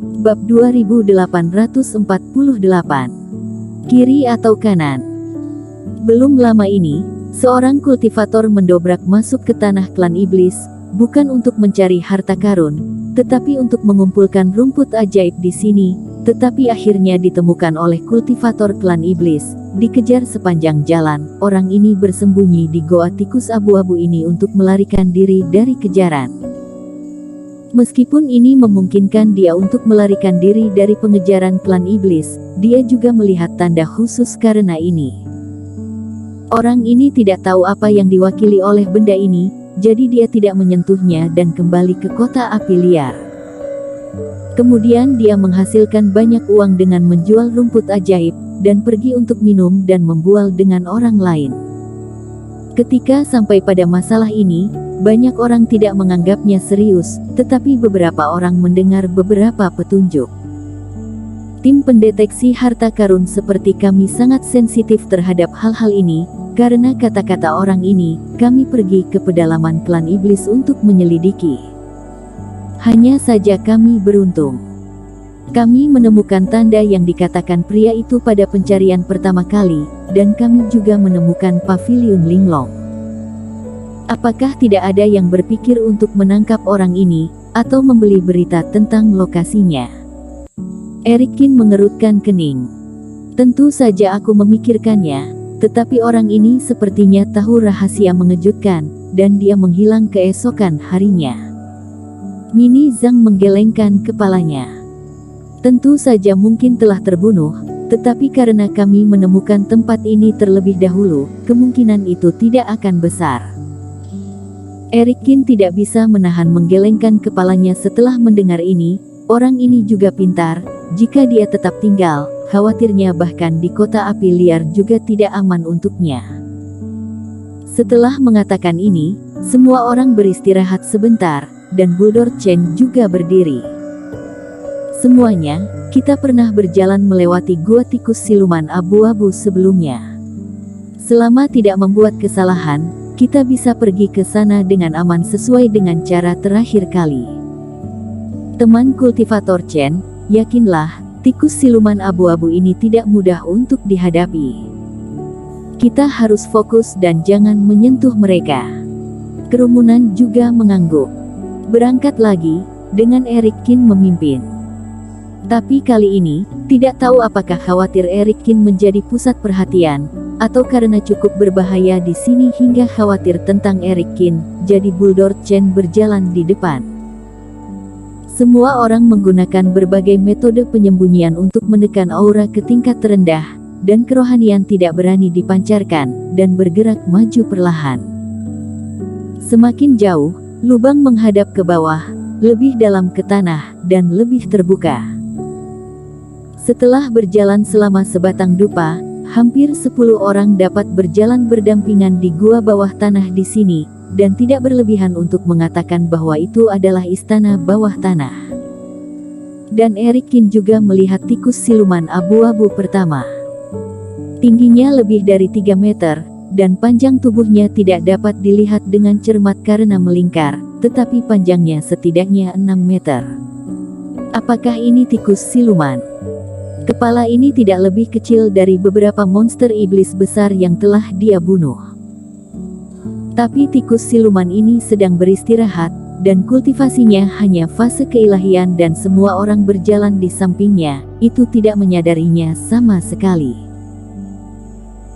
Bab 2848. Kiri atau kanan? Belum lama ini, seorang kultivator mendobrak masuk ke tanah klan iblis, bukan untuk mencari harta karun, tetapi untuk mengumpulkan rumput ajaib di sini, tetapi akhirnya ditemukan oleh kultivator klan iblis. Dikejar sepanjang jalan, orang ini bersembunyi di goa tikus abu-abu ini untuk melarikan diri dari kejaran. Meskipun ini memungkinkan dia untuk melarikan diri dari pengejaran klan iblis, dia juga melihat tanda khusus karena ini. Orang ini tidak tahu apa yang diwakili oleh benda ini, jadi dia tidak menyentuhnya dan kembali ke kota api liar. Kemudian dia menghasilkan banyak uang dengan menjual rumput ajaib, dan pergi untuk minum dan membual dengan orang lain. Ketika sampai pada masalah ini, banyak orang tidak menganggapnya serius, tetapi beberapa orang mendengar beberapa petunjuk. Tim pendeteksi harta karun seperti kami sangat sensitif terhadap hal-hal ini, karena kata-kata orang ini, kami pergi ke pedalaman klan iblis untuk menyelidiki. Hanya saja kami beruntung. Kami menemukan tanda yang dikatakan pria itu pada pencarian pertama kali, dan kami juga menemukan paviliun linglong. Apakah tidak ada yang berpikir untuk menangkap orang ini, atau membeli berita tentang lokasinya? Erikin mengerutkan kening. Tentu saja aku memikirkannya, tetapi orang ini sepertinya tahu rahasia mengejutkan, dan dia menghilang keesokan harinya. Mini Zhang menggelengkan kepalanya. Tentu saja mungkin telah terbunuh, tetapi karena kami menemukan tempat ini terlebih dahulu, kemungkinan itu tidak akan besar. Erikin tidak bisa menahan menggelengkan kepalanya setelah mendengar ini. Orang ini juga pintar, jika dia tetap tinggal, khawatirnya bahkan di kota api liar juga tidak aman untuknya. Setelah mengatakan ini, semua orang beristirahat sebentar, dan Bulldor Chen juga berdiri. Semuanya, kita pernah berjalan melewati gua tikus siluman abu-abu sebelumnya. Selama tidak membuat kesalahan, kita bisa pergi ke sana dengan aman sesuai dengan cara terakhir kali. Teman kultivator Chen, yakinlah, tikus siluman abu-abu ini tidak mudah untuk dihadapi. Kita harus fokus dan jangan menyentuh mereka. Kerumunan juga mengangguk. Berangkat lagi, dengan Erikin memimpin. Tapi kali ini, tidak tahu apakah khawatir Erikin menjadi pusat perhatian, atau karena cukup berbahaya di sini hingga khawatir tentang Erikin, jadi Bulldor Chen berjalan di depan. Semua orang menggunakan berbagai metode penyembunyian untuk menekan aura ke tingkat terendah, dan kerohanian tidak berani dipancarkan, dan bergerak maju perlahan. Semakin jauh, lubang menghadap ke bawah, lebih dalam ke tanah, dan lebih terbuka. Setelah berjalan selama sebatang dupa, hampir 10 orang dapat berjalan berdampingan di gua bawah tanah di sini, dan tidak berlebihan untuk mengatakan bahwa itu adalah istana bawah tanah. Dan Erikin juga melihat tikus siluman abu-abu pertama. Tingginya lebih dari 3 meter, dan panjang tubuhnya tidak dapat dilihat dengan cermat karena melingkar, tetapi panjangnya setidaknya 6 meter. Apakah ini tikus siluman? Kepala ini tidak lebih kecil dari beberapa monster iblis besar yang telah dia bunuh. Tapi tikus siluman ini sedang beristirahat, dan kultivasinya hanya fase keilahian dan semua orang berjalan di sampingnya, itu tidak menyadarinya sama sekali.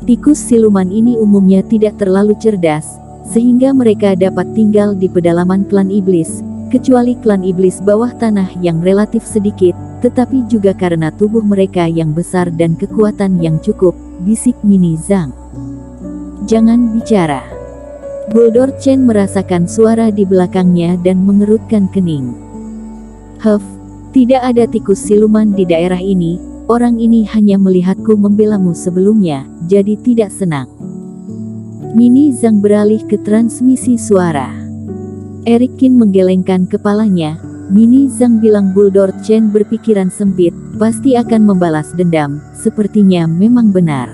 Tikus siluman ini umumnya tidak terlalu cerdas, sehingga mereka dapat tinggal di pedalaman klan iblis, kecuali klan iblis bawah tanah yang relatif sedikit, tetapi juga karena tubuh mereka yang besar dan kekuatan yang cukup, bisik Mini Zhang. Jangan bicara. Bulldor Chen merasakan suara di belakangnya dan mengerutkan kening. Tidak ada tikus siluman di daerah ini, orang ini hanya melihatku membelamu sebelumnya, jadi tidak senang. Mini Zhang beralih ke transmisi suara. Erikin menggelengkan kepalanya. Mini Zhang bilang Bulldor Chen berpikiran sempit, pasti akan membalas dendam, sepertinya memang benar.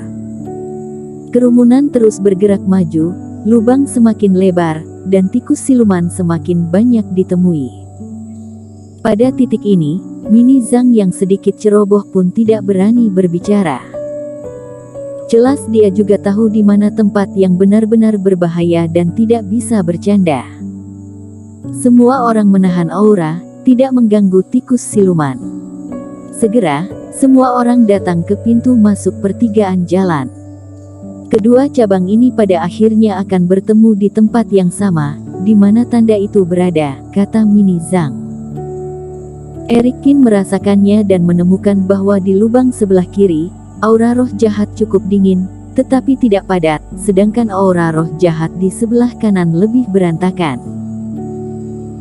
Kerumunan terus bergerak maju, lubang semakin lebar, dan tikus siluman semakin banyak ditemui. Pada titik ini, Mini Zhang yang sedikit ceroboh pun tidak berani berbicara. Jelas dia juga tahu di mana tempat yang benar-benar berbahaya dan tidak bisa bercanda. Semua orang menahan aura, tidak mengganggu tikus siluman. Segera, semua orang datang ke pintu masuk pertigaan jalan. Kedua cabang ini pada akhirnya akan bertemu di tempat yang sama, di mana tanda itu berada, kata Mini Zhang. Eric Qin merasakannya dan menemukan bahwa di lubang sebelah kiri, aura roh jahat cukup dingin, tetapi tidak padat, sedangkan aura roh jahat di sebelah kanan lebih berantakan.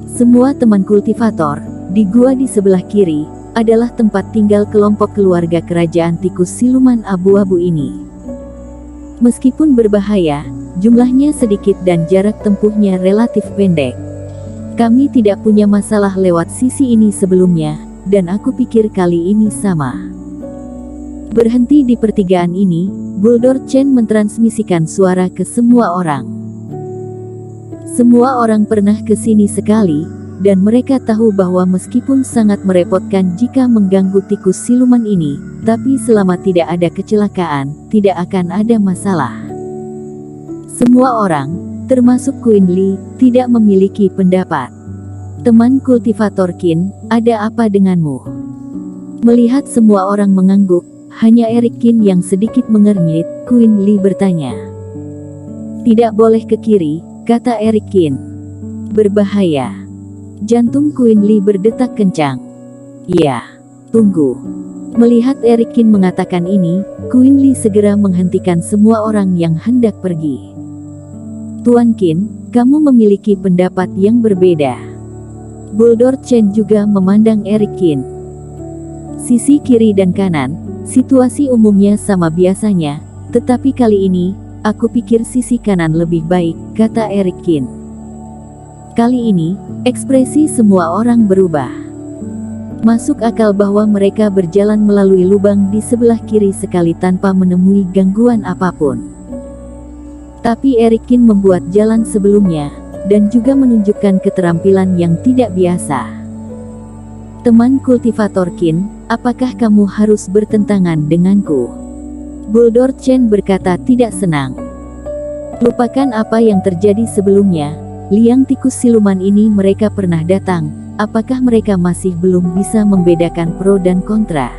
Semua teman kultivator, di gua di sebelah kiri, adalah tempat tinggal kelompok keluarga kerajaan tikus siluman abu-abu ini. Meskipun berbahaya, jumlahnya sedikit dan jarak tempuhnya relatif pendek. Kami tidak punya masalah lewat sisi ini sebelumnya, dan aku pikir kali ini sama. Berhenti di pertigaan ini, Bulldor Chen mentransmisikan suara ke semua orang. Semua orang pernah ke sini sekali, dan mereka tahu bahwa meskipun sangat merepotkan jika mengganggu tikus siluman ini, tapi selama tidak ada kecelakaan, tidak akan ada masalah. Semua orang, termasuk Queen Li, tidak memiliki pendapat. Teman kultivator Qin, ada apa denganmu? Melihat semua orang mengangguk, hanya Eric Qin yang sedikit mengernyit, Queen Li bertanya. Tidak boleh ke kiri, kata Eric Qin. Berbahaya. Jantung Queen Li berdetak kencang. Ya, tunggu. Melihat Eric Qin mengatakan ini, Queen Li segera menghentikan semua orang yang hendak pergi. Tuan Qin, kamu memiliki pendapat yang berbeda. Bulldor Chen juga memandang Eric Qin. Sisi kiri dan kanan, situasi umumnya sama biasanya, tetapi kali ini, aku pikir sisi kanan lebih baik, kata Eric Qin. Kali ini, ekspresi semua orang berubah. Masuk akal bahwa mereka berjalan melalui lubang di sebelah kiri sekali tanpa menemui gangguan apapun. Tapi Eric Qin membuat jalan sebelumnya, dan juga menunjukkan keterampilan yang tidak biasa. Teman kultivator Qin, apakah kamu harus bertentangan denganku? Bulldor Chen berkata tidak senang. Lupakan apa yang terjadi sebelumnya, liang tikus siluman ini mereka pernah datang, apakah mereka masih belum bisa membedakan pro dan kontra?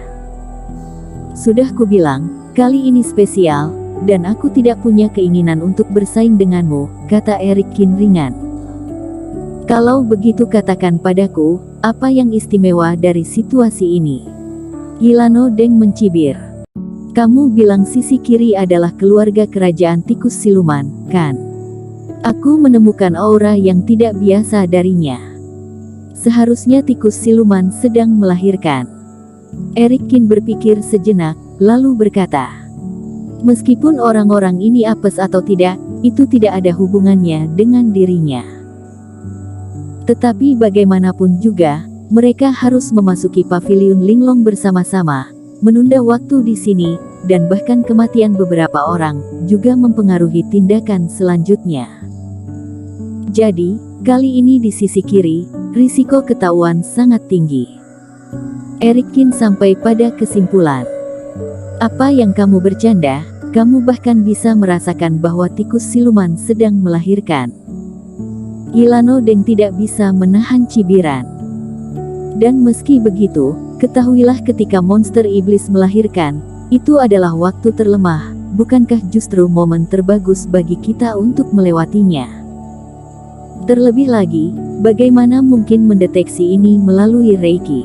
Sudah kubilang, kali ini spesial, dan aku tidak punya keinginan untuk bersaing denganmu, kata Eric Qin ringan. Kalau begitu katakan padaku, apa yang istimewa dari situasi ini? Yilano Deng mencibir. Kamu bilang sisi kiri adalah keluarga kerajaan tikus siluman, kan? Aku menemukan aura yang tidak biasa darinya. Seharusnya tikus siluman sedang melahirkan. Eric Qin berpikir sejenak, lalu berkata, meskipun orang-orang ini apes atau tidak, itu tidak ada hubungannya dengan dirinya. Tetapi bagaimanapun juga, mereka harus memasuki paviliun Linglong bersama-sama, menunda waktu di sini, dan bahkan kematian beberapa orang, juga mempengaruhi tindakan selanjutnya. Jadi, kali ini di sisi kiri, risiko ketahuan sangat tinggi. Eric Qin sampai pada kesimpulan. Apa yang kamu bercanda, kamu bahkan bisa merasakan bahwa tikus siluman sedang melahirkan. Yilano Deng tidak bisa menahan cibiran. Dan meski begitu, ketahuilah ketika monster iblis melahirkan, itu adalah waktu terlemah, bukankah justru momen terbagus bagi kita untuk melewatinya? Terlebih lagi, bagaimana mungkin mendeteksi ini melalui Reiki?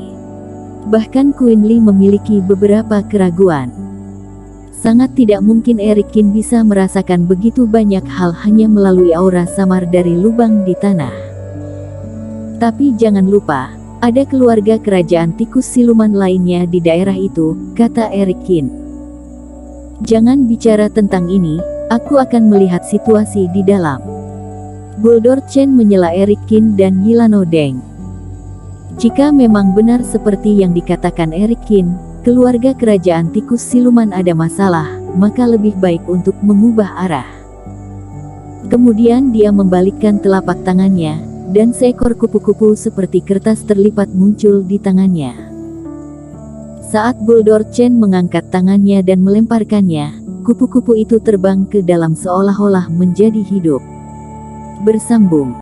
Bahkan Queen Li memiliki beberapa keraguan. Sangat tidak mungkin Eric Qin bisa merasakan begitu banyak hal hanya melalui aura samar dari lubang di tanah. Tapi jangan lupa, ada keluarga kerajaan tikus siluman lainnya di daerah itu, kata Eric Qin. Jangan bicara tentang ini, aku akan melihat situasi di dalam. Bulldor Chen menyela Eric Qin dan Yilano Deng. Jika memang benar seperti yang dikatakan Eric Qin, keluarga kerajaan tikus siluman ada masalah, maka lebih baik untuk mengubah arah. Kemudian dia membalikkan telapak tangannya, dan seekor kupu-kupu seperti kertas terlipat muncul di tangannya. Saat Bulldor Chen mengangkat tangannya dan melemparkannya, kupu-kupu itu terbang ke dalam seolah-olah menjadi hidup. Bersambung.